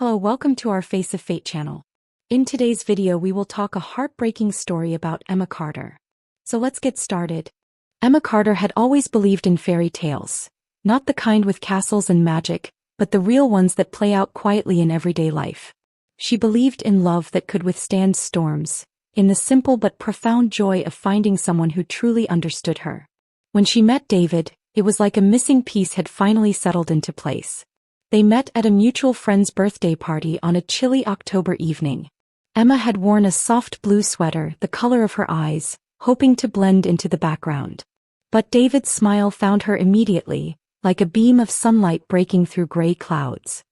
Hello, welcome to our Face of Fate channel. In today's video we will talk a heartbreaking story about Emma Carter. So let's get started. Emma Carter had always believed in fairy tales. Not the kind with castles and magic, but the real ones that play out quietly in everyday life. She believed in love that could withstand storms, in the simple but profound joy of finding someone who truly understood her. When she met David, it was like a missing piece had finally settled into place. They met at a mutual friend's birthday party on a chilly October evening. Emma had worn a soft blue sweater, the color of her eyes, hoping to blend into the background. But David's smile found her immediately, like a beam of sunlight breaking through gray clouds.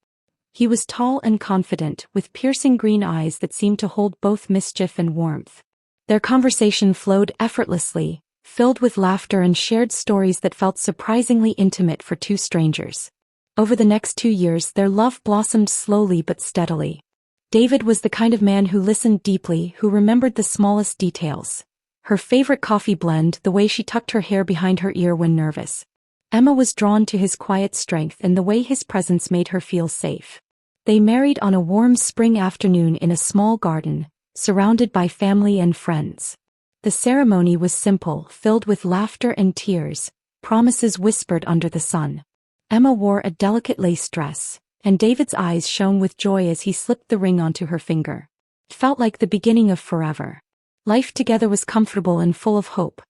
He was tall and confident, with piercing green eyes that seemed to hold both mischief and warmth. Their conversation flowed effortlessly, filled with laughter and shared stories that felt surprisingly intimate for two strangers. Over the next 2 years their love blossomed slowly but steadily. David was the kind of man who listened deeply, who remembered the smallest details. Her favorite coffee blend, the way she tucked her hair behind her ear when nervous. Emma was drawn to his quiet strength and the way his presence made her feel safe. They married on a warm spring afternoon in a small garden, surrounded by family and friends. The ceremony was simple, filled with laughter and tears, promises whispered under the sun. Emma wore a delicate lace dress, and David's eyes shone with joy as he slipped the ring onto her finger. It felt like the beginning of forever. Life together was comfortable and full of hope.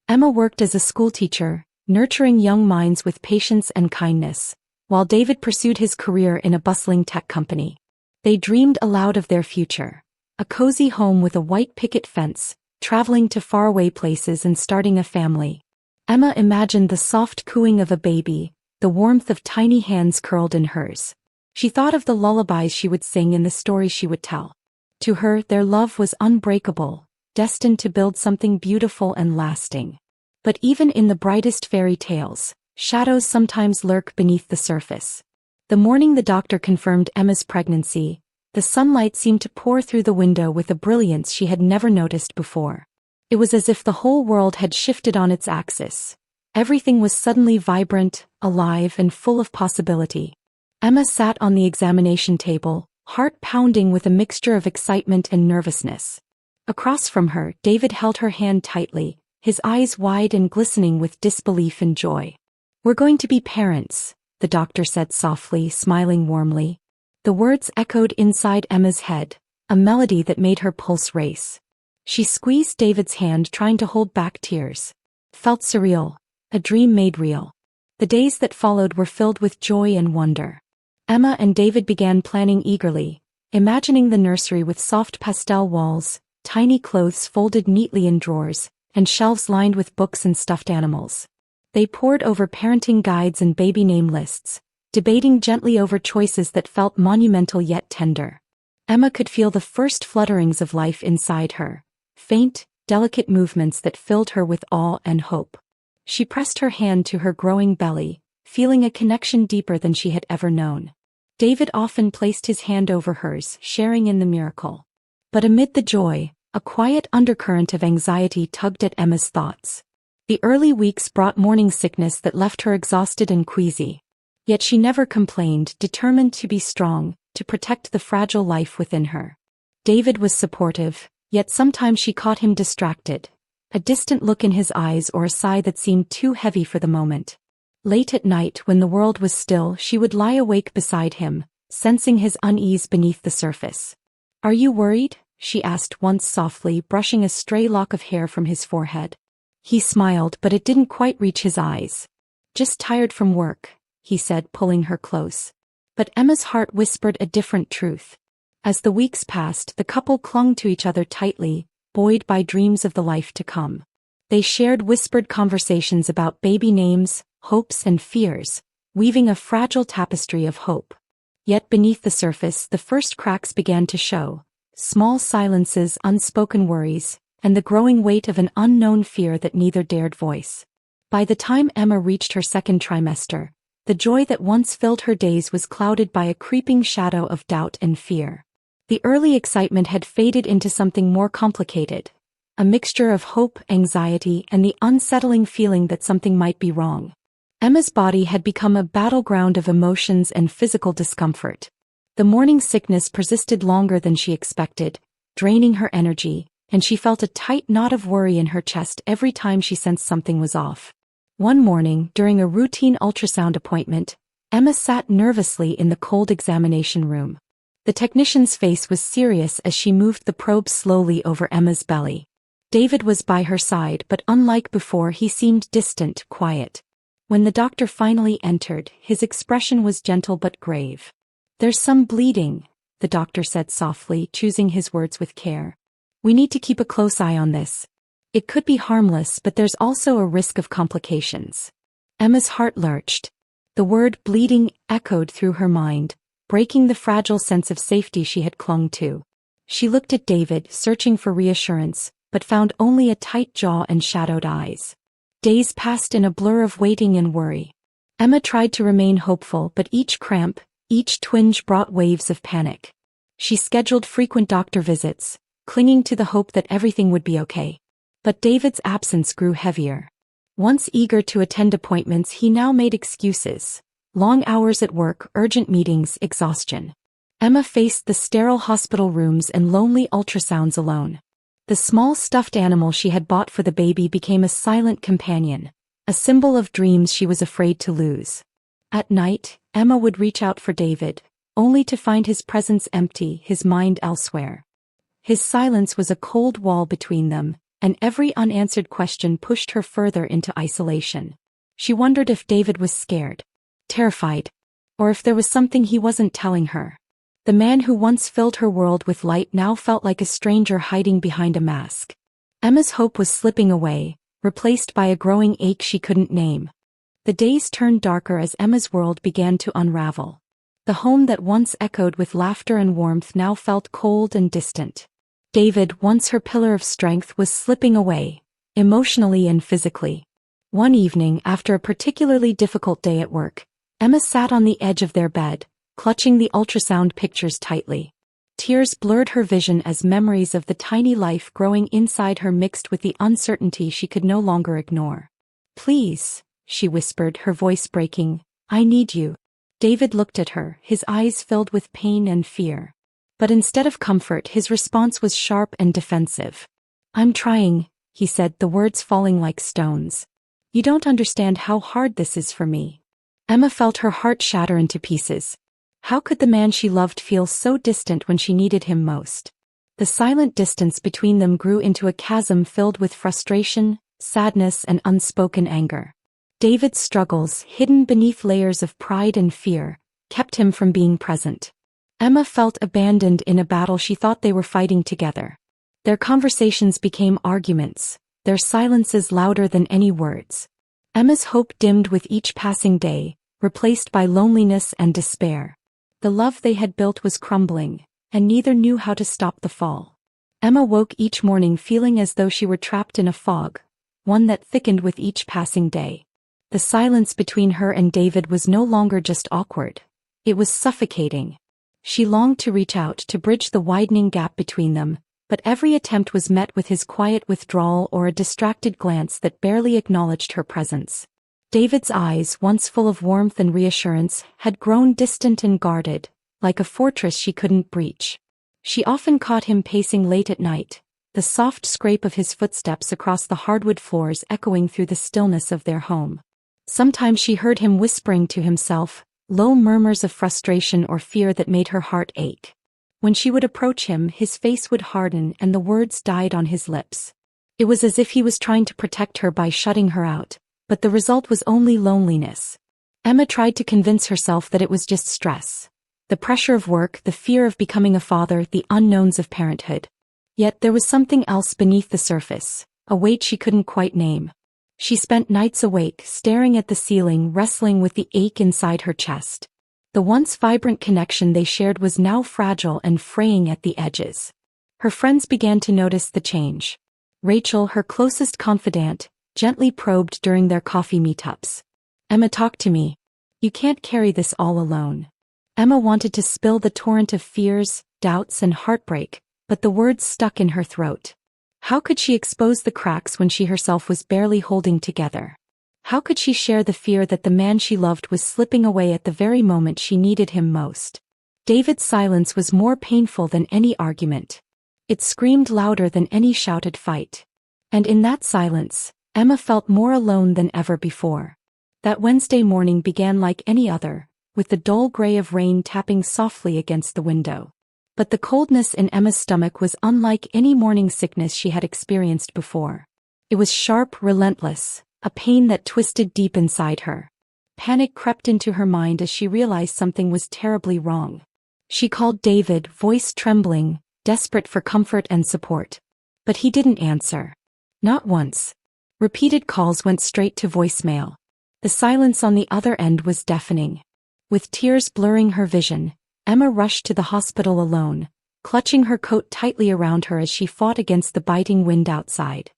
Emma worked as a schoolteacher, nurturing young minds with patience and kindness, while David pursued his career in a bustling tech company. They dreamed aloud of their future. A cozy home with a white picket fence, traveling to faraway places and starting a family. Emma imagined the soft cooing of a baby, the warmth of tiny hands curled in hers. She thought of the lullabies she would sing and the stories she would tell. To her, their love was unbreakable, destined to build something beautiful and lasting. But even in the brightest fairy tales, shadows sometimes lurk beneath the surface. The morning the doctor confirmed Emma's pregnancy, the sunlight seemed to pour through the window with a brilliance she had never noticed before. It was as if the whole world had shifted on its axis. Everything was suddenly vibrant, alive, and full of possibility. Emma sat on the examination table, heart pounding with a mixture of excitement and nervousness. Across from her, David held her hand tightly, his eyes wide and glistening with disbelief and joy. "We're going to be parents," the doctor said softly, smiling warmly. The words echoed inside Emma's head, a melody that made her pulse race. She squeezed David's hand, trying to hold back tears. It felt surreal. A dream made real. The days that followed were filled with joy and wonder. Emma and David began planning eagerly, imagining the nursery with soft pastel walls, tiny clothes folded neatly in drawers, and shelves lined with books and stuffed animals. They pored over parenting guides and baby name lists, debating gently over choices that felt monumental yet tender. Emma could feel the first flutterings of life inside her, faint, delicate movements that filled her with awe and hope. She pressed her hand to her growing belly, feeling a connection deeper than she had ever known. David often placed his hand over hers, sharing in the miracle. But amid the joy, a quiet undercurrent of anxiety tugged at Emma's thoughts. The early weeks brought morning sickness that left her exhausted and queasy. Yet she never complained, determined to be strong, to protect the fragile life within her. David was supportive, yet sometimes she caught him distracted. A distant look in his eyes or a sigh that seemed too heavy for the moment. Late at night, when the world was still, she would lie awake beside him, sensing his unease beneath the surface. "Are you worried?" she asked once softly, brushing a stray lock of hair from his forehead. He smiled, but it didn't quite reach his eyes. "Just tired from work," he said, pulling her close. But Emma's heart whispered a different truth. As the weeks passed, the couple clung to each other tightly, buoyed by dreams of the life to come. They shared whispered conversations about baby names, hopes and fears, weaving a fragile tapestry of hope. Yet beneath the surface, the first cracks began to show, small silences, unspoken worries, and the growing weight of an unknown fear that neither dared voice. By the time Emma reached her second trimester, the joy that once filled her days was clouded by a creeping shadow of doubt and fear. The early excitement had faded into something more complicated, a mixture of hope, anxiety, and the unsettling feeling that something might be wrong. Emma's body had become a battleground of emotions and physical discomfort. The morning sickness persisted longer than she expected, draining her energy, and she felt a tight knot of worry in her chest every time she sensed something was off. One morning, during a routine ultrasound appointment, Emma sat nervously in the cold examination room. The technician's face was serious as she moved the probe slowly over Emma's belly. David was by her side, but unlike before, he seemed distant, quiet. When the doctor finally entered, his expression was gentle but grave. "There's some bleeding," the doctor said softly, choosing his words with care. "We need to keep a close eye on this. It could be harmless, but there's also a risk of complications." Emma's heart lurched. The word bleeding echoed through her mind, breaking the fragile sense of safety she had clung to. She looked at David, searching for reassurance, but found only a tight jaw and shadowed eyes. Days passed in a blur of waiting and worry. Emma tried to remain hopeful, but each cramp, each twinge brought waves of panic. She scheduled frequent doctor visits, clinging to the hope that everything would be okay. But David's absence grew heavier. Once eager to attend appointments, he now made excuses. Long hours at work, urgent meetings, exhaustion. Emma faced the sterile hospital rooms and lonely ultrasounds alone. The small stuffed animal she had bought for the baby became a silent companion, a symbol of dreams she was afraid to lose. At night, Emma would reach out for David, only to find his presence empty, his mind elsewhere. His silence was a cold wall between them, and every unanswered question pushed her further into isolation. She wondered if David was scared, terrified, or if there was something he wasn't telling her. The man who once filled her world with light now felt like a stranger hiding behind a mask. Emma's hope was slipping away, replaced by a growing ache she couldn't name. The days turned darker as Emma's world began to unravel. The home that once echoed with laughter and warmth now felt cold and distant. David, once her pillar of strength, was slipping away, emotionally and physically. One evening, after a particularly difficult day at work, Emma sat on the edge of their bed, clutching the ultrasound pictures tightly. Tears blurred her vision as memories of the tiny life growing inside her mixed with the uncertainty she could no longer ignore. "Please," she whispered, her voice breaking, "I need you." David looked at her, his eyes filled with pain and fear. But instead of comfort, his response was sharp and defensive. "I'm trying," he said, the words falling like stones. "You don't understand how hard this is for me." Emma felt her heart shatter into pieces. How could the man she loved feel so distant when she needed him most? The silent distance between them grew into a chasm filled with frustration, sadness, and unspoken anger. David's struggles, hidden beneath layers of pride and fear, kept him from being present. Emma felt abandoned in a battle she thought they were fighting together. Their conversations became arguments, their silences louder than any words. Emma's hope dimmed with each passing day, replaced by loneliness and despair. The love they had built was crumbling, and neither knew how to stop the fall. Emma woke each morning feeling as though she were trapped in a fog, one that thickened with each passing day. The silence between her and David was no longer just awkward. It was suffocating. She longed to reach out to bridge the widening gap between them, but every attempt was met with his quiet withdrawal or a distracted glance that barely acknowledged her presence. David's eyes, once full of warmth and reassurance, had grown distant and guarded, like a fortress she couldn't breach. She often caught him pacing late at night, the soft scrape of his footsteps across the hardwood floors echoing through the stillness of their home. Sometimes she heard him whispering to himself, low murmurs of frustration or fear that made her heart ache. When she would approach him, his face would harden and the words died on his lips. It was as if he was trying to protect her by shutting her out, but the result was only loneliness. Emma tried to convince herself that it was just stress. The pressure of work, the fear of becoming a father, the unknowns of parenthood. Yet there was something else beneath the surface, a weight she couldn't quite name. She spent nights awake, staring at the ceiling, wrestling with the ache inside her chest. The once vibrant connection they shared was now fragile and fraying at the edges. Her friends began to notice the change. Rachel, her closest confidant, gently probed during their coffee meetups. "Emma, talk to me. You can't carry this all alone." Emma wanted to spill the torrent of fears, doubts, and heartbreak, but the words stuck in her throat. How could she expose the cracks when she herself was barely holding together? How could she share the fear that the man she loved was slipping away at the very moment she needed him most? David's silence was more painful than any argument. It screamed louder than any shouted fight. And in that silence, Emma felt more alone than ever before. That Wednesday morning began like any other, with the dull gray of rain tapping softly against the window. But the coldness in Emma's stomach was unlike any morning sickness she had experienced before. It was sharp, relentless, a pain that twisted deep inside her. Panic crept into her mind as she realized something was terribly wrong. She called David, voice trembling, desperate for comfort and support. But he didn't answer. Not once. Repeated calls went straight to voicemail. The silence on the other end was deafening. With tears blurring her vision, Emma rushed to the hospital alone, clutching her coat tightly around her as she fought against the biting wind outside.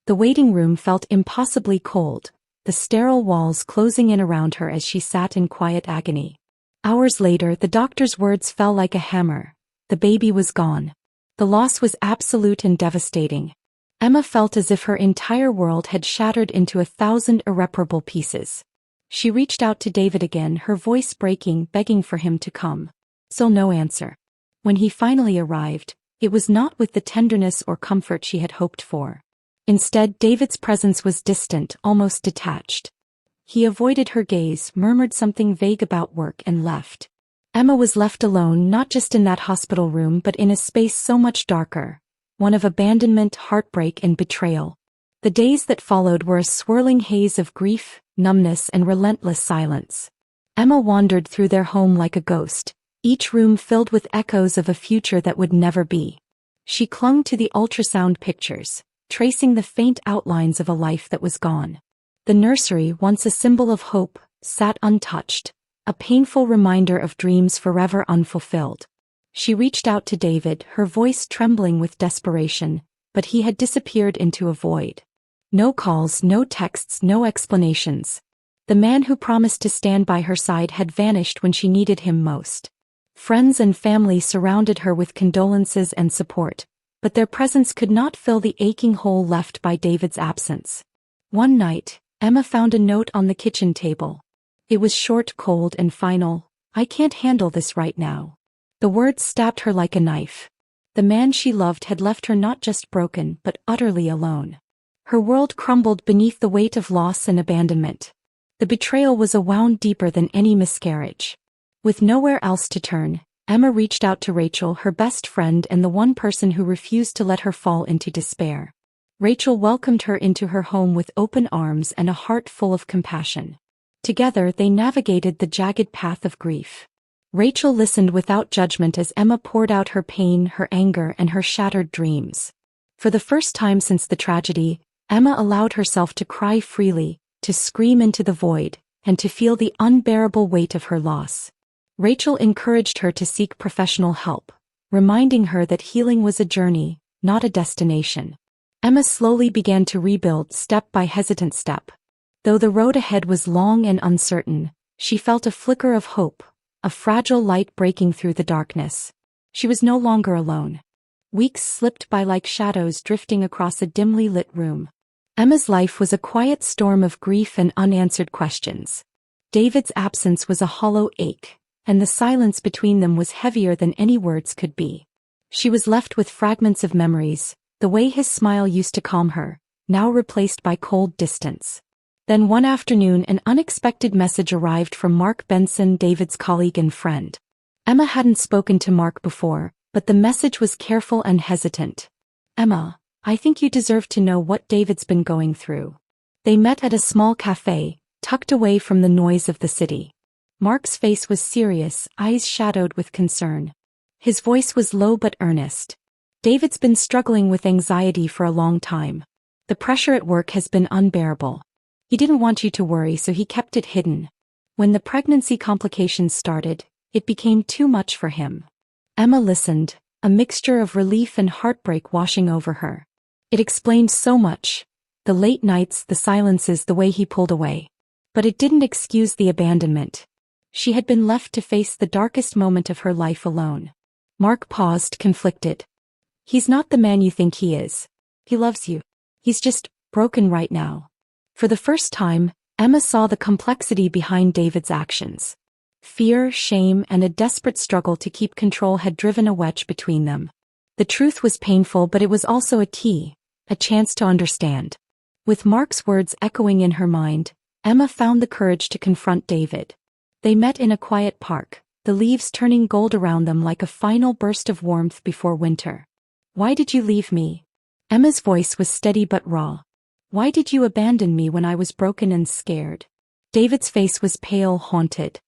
The waiting room felt impossibly cold, the sterile walls closing in around her as she sat in quiet agony. Hours later, the doctor's words fell like a hammer. The baby was gone. The loss was absolute and devastating. Emma felt as if her entire world had shattered into 1,000 irreparable pieces. She reached out to David again, her voice breaking, begging for him to come. Still no answer. When he finally arrived, it was not with the tenderness or comfort she had hoped for. Instead, David's presence was distant, almost detached. He avoided her gaze, murmured something vague about work, and left. Emma was left alone, not just in that hospital room but in a space so much darker, one of abandonment, heartbreak, and betrayal. The days that followed were a swirling haze of grief, numbness, and relentless silence. Emma wandered through their home like a ghost, each room filled with echoes of a future that would never be. She clung to the ultrasound pictures, tracing the faint outlines of a life that was gone. The nursery, once a symbol of hope, sat untouched, a painful reminder of dreams forever unfulfilled. She reached out to David, her voice trembling with desperation, but he had disappeared into a void. No calls, no texts, no explanations. The man who promised to stand by her side had vanished when she needed him most. Friends and family surrounded her with condolences and support, but their presence could not fill the aching hole left by David's absence. One night, Emma found a note on the kitchen table. It was short, cold, and final. "I can't handle this right now." The words stabbed her like a knife. The man she loved had left her not just broken but utterly alone. Her world crumbled beneath the weight of loss and abandonment. The betrayal was a wound deeper than any miscarriage. With nowhere else to turn, Emma reached out to Rachel, her best friend and the one person who refused to let her fall into despair. Rachel welcomed her into her home with open arms and a heart full of compassion. Together they navigated the jagged path of grief. Rachel listened without judgment as Emma poured out her pain, her anger, and her shattered dreams. For the first time since the tragedy, Emma allowed herself to cry freely, to scream into the void, and to feel the unbearable weight of her loss. Rachel encouraged her to seek professional help, reminding her that healing was a journey, not a destination. Emma slowly began to rebuild step by hesitant step. Though the road ahead was long and uncertain, she felt a flicker of hope, a fragile light breaking through the darkness. She was no longer alone. Weeks slipped by like shadows drifting across a dimly lit room. Emma's life was a quiet storm of grief and unanswered questions. David's absence was a hollow ache, and the silence between them was heavier than any words could be. She was left with fragments of memories, the way his smile used to calm her, now replaced by cold distance. Then one afternoon an unexpected message arrived from Mark Benson, David's colleague and friend. Emma hadn't spoken to Mark before, but the message was careful and hesitant. "Emma, I think you deserve to know what David's been going through." They met at a small cafe, tucked away from the noise of the city. Mark's face was serious, eyes shadowed with concern. His voice was low but earnest. "David's been struggling with anxiety for a long time. The pressure at work has been unbearable. He didn't want you to worry, so he kept it hidden. When the pregnancy complications started, it became too much for him." Emma listened, a mixture of relief and heartbreak washing over her. It explained so much: the late nights, the silences, the way he pulled away. But it didn't excuse the abandonment. She had been left to face the darkest moment of her life alone. Mark paused, conflicted. "He's not the man you think he is. He loves you. He's just broken right now." For the first time, Emma saw the complexity behind David's actions. Fear, shame, and a desperate struggle to keep control had driven a wedge between them. The truth was painful, but it was also a chance to understand. With Mark's words echoing in her mind, Emma found the courage to confront David. They met in a quiet park, the leaves turning gold around them like a final burst of warmth before winter. "Why did you leave me?" Emma's voice was steady but raw. "Why did you abandon me when I was broken and scared?" David's face was pale, haunted.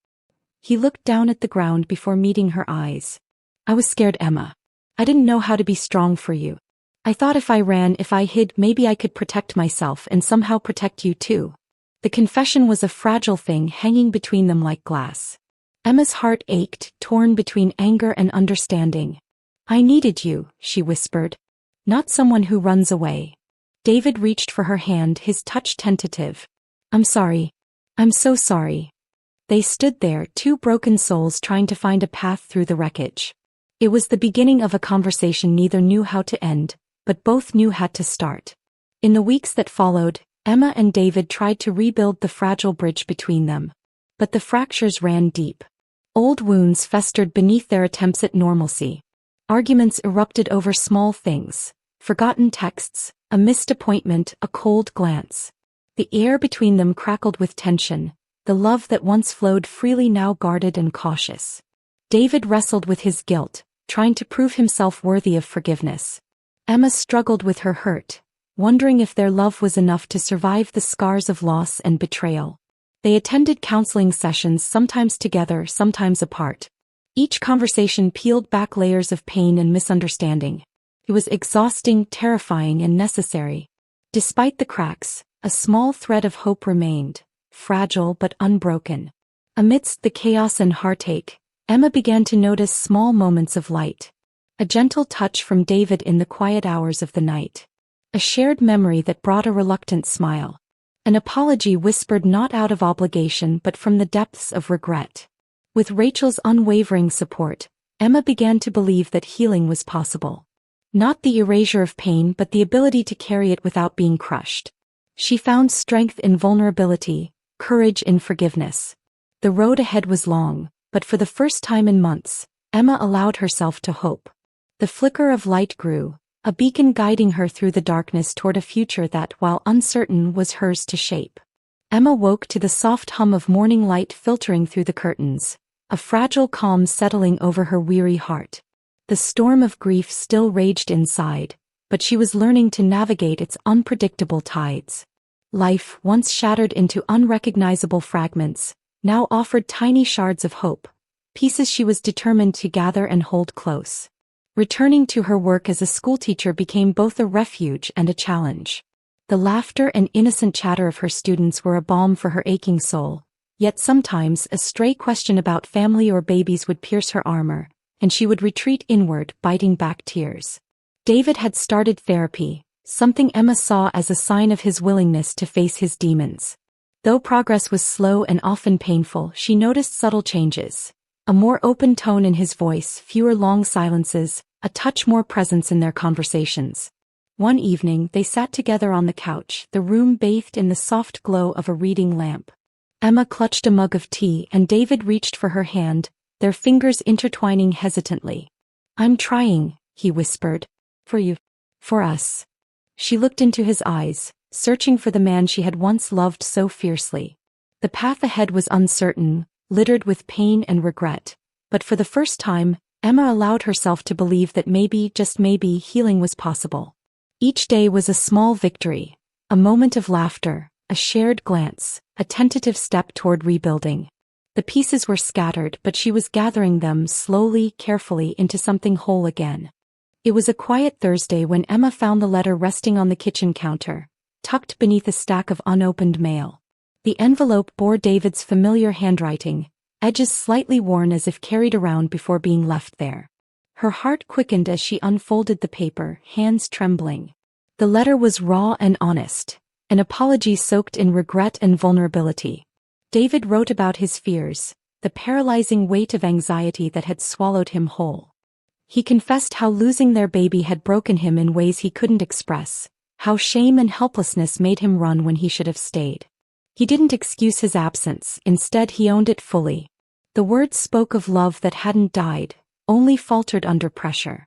He looked down at the ground before meeting her eyes. "I was scared, Emma. I didn't know how to be strong for you. I thought if I ran, if I hid, maybe I could protect myself and somehow protect you too." The confession was a fragile thing hanging between them like glass. Emma's heart ached, torn between anger and understanding. "I needed you," she whispered. "Not someone who runs away." David reached for her hand, his touch tentative. "I'm sorry. I'm so sorry." They stood there, two broken souls trying to find a path through the wreckage. It was the beginning of a conversation neither knew how to end, but both knew had to start. In the weeks that followed, Emma and David tried to rebuild the fragile bridge between them. But the fractures ran deep. Old wounds festered beneath their attempts at normalcy. Arguments erupted over small things, forgotten texts, a missed appointment, a cold glance. The air between them crackled with tension, the love that once flowed freely now guarded and cautious. David wrestled with his guilt, trying to prove himself worthy of forgiveness. Emma struggled with her hurt, wondering if their love was enough to survive the scars of loss and betrayal. They attended counseling sessions, sometimes together, sometimes apart. Each conversation peeled back layers of pain and misunderstanding. It was exhausting, terrifying, and necessary. Despite the cracks, a small thread of hope remained, fragile but unbroken. Amidst the chaos and heartache, Emma began to notice small moments of light. A gentle touch from David in the quiet hours of the night. A shared memory that brought a reluctant smile. An apology whispered not out of obligation but from the depths of regret. With Rachel's unwavering support, Emma began to believe that healing was possible. Not the erasure of pain but the ability to carry it without being crushed. She found strength in vulnerability, courage in forgiveness. The road ahead was long, but for the first time in months, Emma allowed herself to hope. The flicker of light grew, a beacon guiding her through the darkness toward a future that, while uncertain, was hers to shape. Emma woke to the soft hum of morning light filtering through the curtains, a fragile calm settling over her weary heart. The storm of grief still raged inside, but she was learning to navigate its unpredictable tides. Life, once shattered into unrecognizable fragments, now offered tiny shards of hope, pieces she was determined to gather and hold close. Returning to her work as a schoolteacher became both a refuge and a challenge. The laughter and innocent chatter of her students were a balm for her aching soul, yet sometimes a stray question about family or babies would pierce her armor, and she would retreat inward, biting back tears. David had started therapy, something Emma saw as a sign of his willingness to face his demons. Though progress was slow and often painful, she noticed subtle changes. A more open tone in his voice, fewer long silences, a touch more presence in their conversations. One evening they sat together on the couch, the room bathed in the soft glow of a reading lamp. Emma clutched a mug of tea and David reached for her hand, their fingers intertwining hesitantly. "I'm trying," he whispered. "For you. For us." She looked into his eyes, searching for the man she had once loved so fiercely. The path ahead was uncertain, littered with pain and regret, but for the first time, Emma allowed herself to believe that maybe, just maybe, healing was possible. Each day was a small victory, a moment of laughter, a shared glance, a tentative step toward rebuilding. The pieces were scattered, but she was gathering them slowly, carefully into something whole again. It was a quiet Thursday when Emma found the letter resting on the kitchen counter, tucked beneath a stack of unopened mail. The envelope bore David's familiar handwriting, edges slightly worn as if carried around before being left there. Her heart quickened as she unfolded the paper, hands trembling. The letter was raw and honest, an apology soaked in regret and vulnerability. David wrote about his fears, the paralyzing weight of anxiety that had swallowed him whole. He confessed how losing their baby had broken him in ways he couldn't express, how shame and helplessness made him run when he should have stayed. He didn't excuse his absence, instead he owned it fully. The words spoke of love that hadn't died, only faltered under pressure.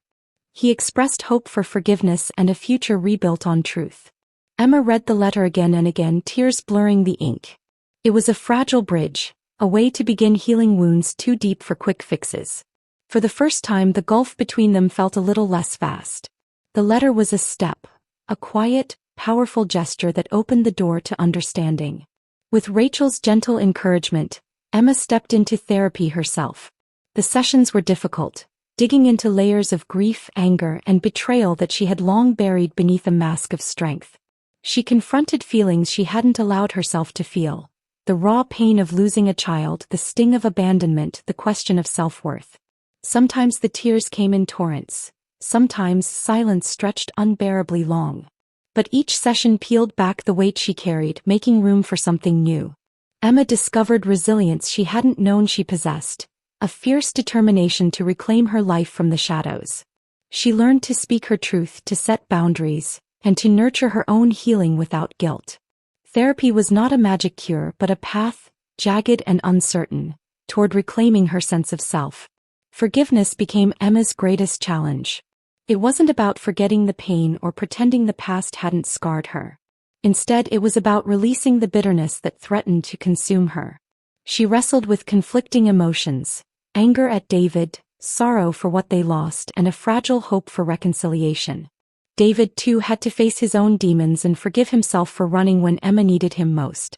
He expressed hope for forgiveness and a future rebuilt on truth. Emma read the letter again and again, tears blurring the ink. It was a fragile bridge, a way to begin healing wounds too deep for quick fixes. For the first time, the gulf between them felt a little less vast. The letter was a step, a quiet, powerful gesture that opened the door to understanding. With Rachel's gentle encouragement, Emma stepped into therapy herself. The sessions were difficult, digging into layers of grief, anger, and betrayal that she had long buried beneath a mask of strength. She confronted feelings she hadn't allowed herself to feel: the raw pain of losing a child, the sting of abandonment, the question of self-worth. Sometimes the tears came in torrents, sometimes silence stretched unbearably long. But each session peeled back the weight she carried, making room for something new. Emma discovered resilience she hadn't known she possessed, a fierce determination to reclaim her life from the shadows. She learned to speak her truth, to set boundaries, and to nurture her own healing without guilt. Therapy was not a magic cure but a path, jagged and uncertain, toward reclaiming her sense of self. Forgiveness became Emma's greatest challenge. It wasn't about forgetting the pain or pretending the past hadn't scarred her. Instead, it was about releasing the bitterness that threatened to consume her. She wrestled with conflicting emotions: anger at David, sorrow for what they lost, and a fragile hope for reconciliation. David, too, had to face his own demons and forgive himself for running when Emma needed him most.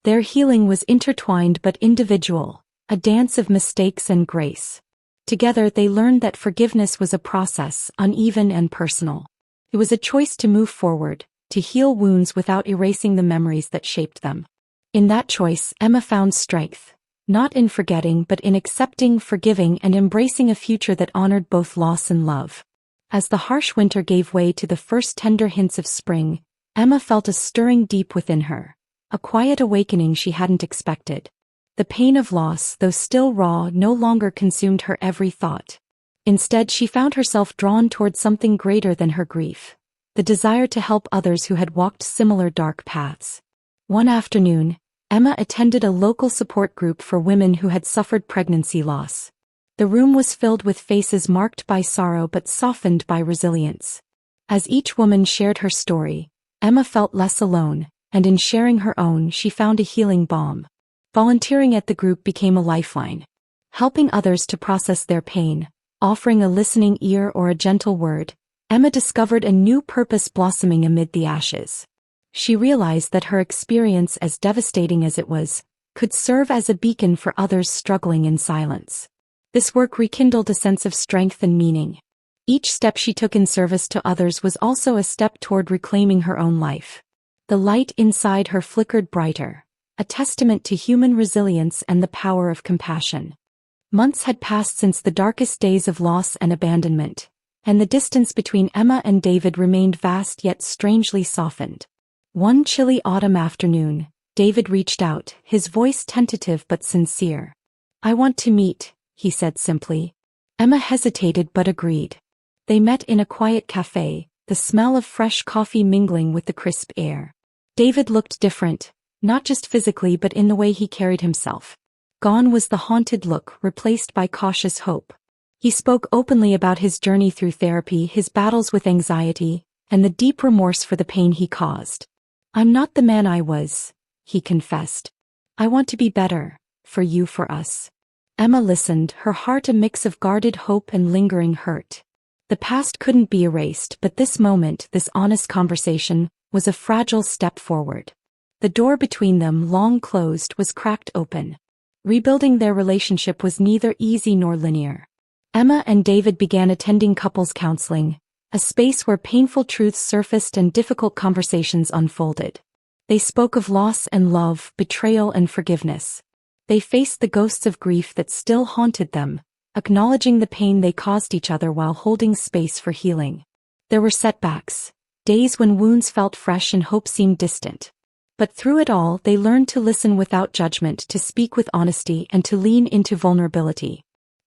Their healing was intertwined but individual, a dance of mistakes and grace. Together they learned that forgiveness was a process, uneven and personal. It was a choice to move forward, to heal wounds without erasing the memories that shaped them. In that choice, Emma found strength, not in forgetting but in accepting, forgiving, and embracing a future that honored both loss and love. As the harsh winter gave way to the first tender hints of spring, Emma felt a stirring deep within her, a quiet awakening she hadn't expected. The pain of loss, though still raw, no longer consumed her every thought. Instead, she found herself drawn toward something greater than her grief: the desire to help others who had walked similar dark paths. One afternoon, Emma attended a local support group for women who had suffered pregnancy loss. The room was filled with faces marked by sorrow but softened by resilience. As each woman shared her story, Emma felt less alone, and in sharing her own, she found a healing balm. Volunteering at the group became a lifeline. Helping others to process their pain, offering a listening ear or a gentle word, Emma discovered a new purpose blossoming amid the ashes. She realized that her experience, as devastating as it was, could serve as a beacon for others struggling in silence. This work rekindled a sense of strength and meaning. Each step she took in service to others was also a step toward reclaiming her own life. The light inside her flickered brighter, a testament to human resilience and the power of compassion. Months had passed since the darkest days of loss and abandonment, and the distance between Emma and David remained vast yet strangely softened. One chilly autumn afternoon, David reached out, his voice tentative but sincere. "I want to meet," he said simply. Emma hesitated but agreed. They met in a quiet cafe, the smell of fresh coffee mingling with the crisp air. David looked different, not just physically but in the way he carried himself. Gone was the haunted look, replaced by cautious hope. He spoke openly about his journey through therapy, his battles with anxiety, and the deep remorse for the pain he caused. "I'm not the man I was," he confessed. "I want to be better, for you, for us." Emma listened, her heart a mix of guarded hope and lingering hurt. The past couldn't be erased, but this moment, this honest conversation, was a fragile step forward. The door between them, long closed, was cracked open. Rebuilding their relationship was neither easy nor linear. Emma and David began attending couples counseling, a space where painful truths surfaced and difficult conversations unfolded. They spoke of loss and love, betrayal and forgiveness. They faced the ghosts of grief that still haunted them, acknowledging the pain they caused each other while holding space for healing. There were setbacks, days when wounds felt fresh and hope seemed distant. But through it all, they learned to listen without judgment, to speak with honesty, and to lean into vulnerability.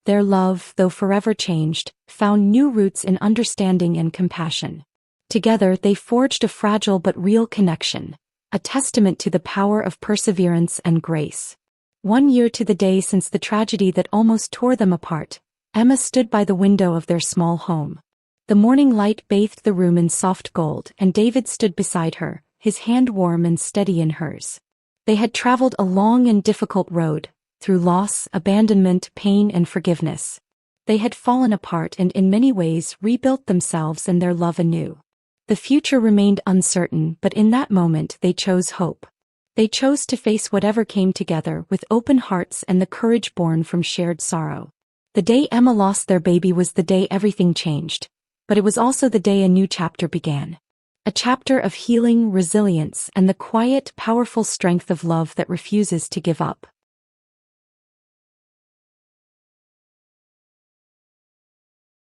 Their love, though forever changed, found new roots in understanding and compassion. Together they forged a fragile but real connection, a testament to the power of perseverance and grace. 1 year to the day since the tragedy that almost tore them apart, Emma stood by the window of their small home. The morning light bathed the room in soft gold, and David stood beside her, his hand warm and steady in hers. They had traveled a long and difficult road, through loss, abandonment, pain, and forgiveness. They had fallen apart and in many ways rebuilt themselves and their love anew. The future remained uncertain, but in that moment they chose hope. They chose to face whatever came together with open hearts and the courage born from shared sorrow. The day Emma lost their baby was the day everything changed, but it was also the day a new chapter began. A chapter of healing, resilience, and the quiet, powerful strength of love that refuses to give up.